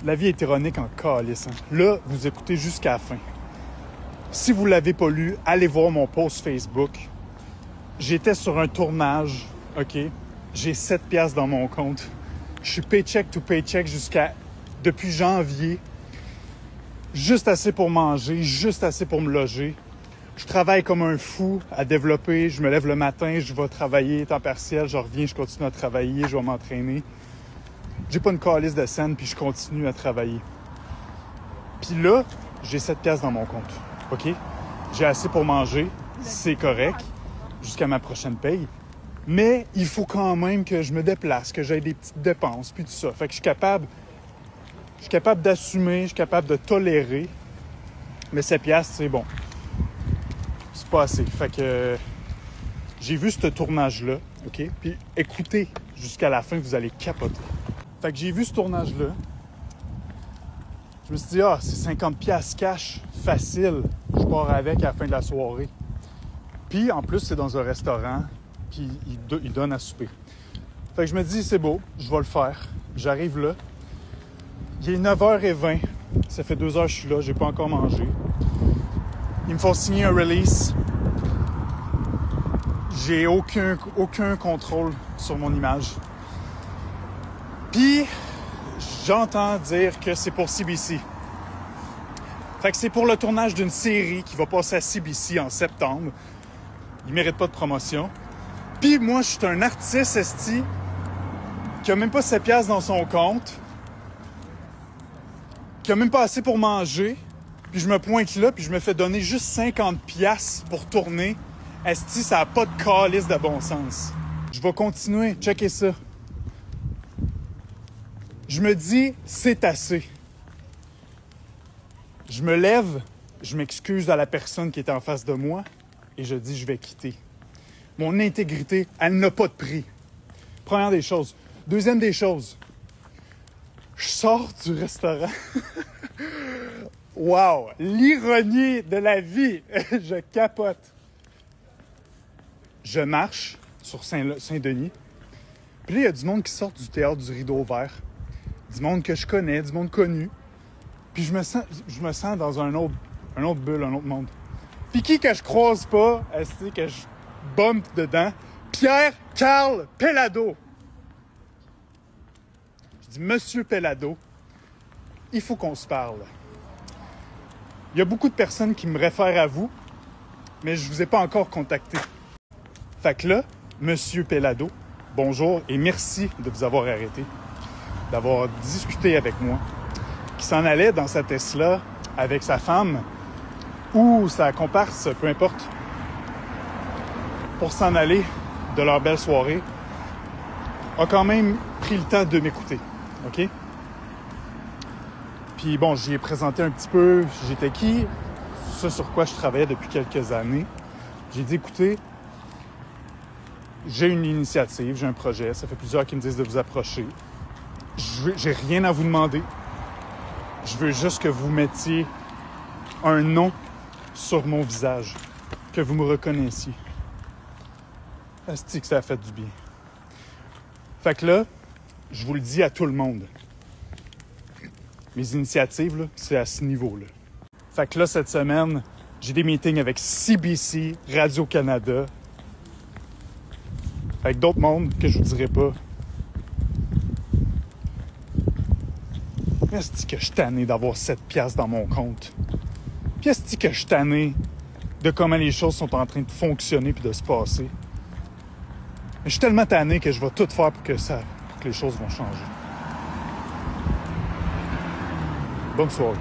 La vie est ironique en calice. Hein? Là, vous écoutez jusqu'à la fin. Si vous ne l'avez pas lu, allez voir mon post Facebook. J'étais sur un tournage, OK? J'ai 7 piastres dans mon compte. Je suis paycheck to paycheck depuis janvier. Juste assez pour manger, juste assez pour me loger. Je travaille comme un fou à développer. Je me lève le matin, je vais travailler temps partiel. Je reviens, je continue à travailler, je vais m'entraîner. J'ai pas une calice de scène, puis je continue à travailler. Puis là, j'ai 7 piastres dans mon compte, OK? J'ai assez pour manger, c'est correct, jusqu'à ma prochaine paye. Mais il faut quand même que je me déplace, que j'aie des petites dépenses, puis tout ça. Fait que je suis capable d'assumer, je suis capable de tolérer. Mais 7 piastres, c'est bon. C'est pas assez. Fait que j'ai vu ce tournage-là, OK? Puis écoutez jusqu'à la fin, vous allez capoter. Fait que j'ai vu ce tournage-là. Je me suis dit, c'est 50 piastres cash, facile. Je pars avec à la fin de la soirée. Puis en plus, c'est dans un restaurant, puis il donne à souper. Fait que je me dis, c'est beau, je vais le faire. J'arrive là. Il est 9h20. Ça fait 2 heures que je suis là, j'ai pas encore mangé. Ils me font signer un release. J'ai aucun contrôle sur mon image. Puis, j'entends dire que c'est pour CBC. Fait que c'est pour le tournage d'une série qui va passer à CBC en septembre. Il mérite pas de promotion. Puis moi, je suis un artiste, esti, qui a même pas 7 piastres dans son compte, qui a même pas assez pour manger, puis je me pointe là, puis je me fais donner juste 50 piastres pour tourner. Esti, ça a pas de calice de bon sens. Je vais continuer, checker ça. Je me dis, c'est assez. Je me lève, je m'excuse à la personne qui est en face de moi et je dis, je vais quitter. Mon intégrité, elle n'a pas de prix. Première des choses. Deuxième des choses, je sors du restaurant. Wow! L'ironie de la vie! Je capote. Je marche sur Saint-Denis. Puis là, il y a du monde qui sort du théâtre du Rideau Vert. Du monde que je connais, du monde connu. Puis je me sens dans un autre bulle, un autre monde. Puis qui que je croise pas, que je bump dedans? Pierre-Carl Pellado. Je dis, Monsieur Pellado, il faut qu'on se parle. Il y a beaucoup de personnes qui me réfèrent à vous, mais je vous ai pas encore contacté. Fait que là, Monsieur Pellado, bonjour et merci de vous avoir arrêté, d'avoir discuté avec moi, qui s'en allait dans sa Tesla avec sa femme ou sa comparse, peu importe, pour s'en aller de leur belle soirée, a quand même pris le temps de m'écouter, OK? Puis bon, j'y ai présenté un petit peu j'étais qui, ce sur quoi je travaillais depuis quelques années. J'ai dit, écoutez, j'ai une initiative, j'ai un projet, ça fait plusieurs qui me disent de vous approcher. J'ai rien à vous demander. Je veux juste que vous mettiez un nom sur mon visage, que vous me reconnaissiez. Asti que ça a fait du bien. Fait que là, je vous le dis à tout le monde. Mes initiatives, là, c'est à ce niveau-là. Fait que là, cette semaine, j'ai des meetings avec CBC, Radio-Canada, avec d'autres mondes que je vous dirai pas. Est-ce que je suis tanné d'avoir 7 piastres dans mon compte? Puis est-ce que je suis tanné de comment les choses sont en train de fonctionner puis de se passer? Mais je suis tellement tanné que je vais tout faire pour que les choses vont changer. Bonne soirée.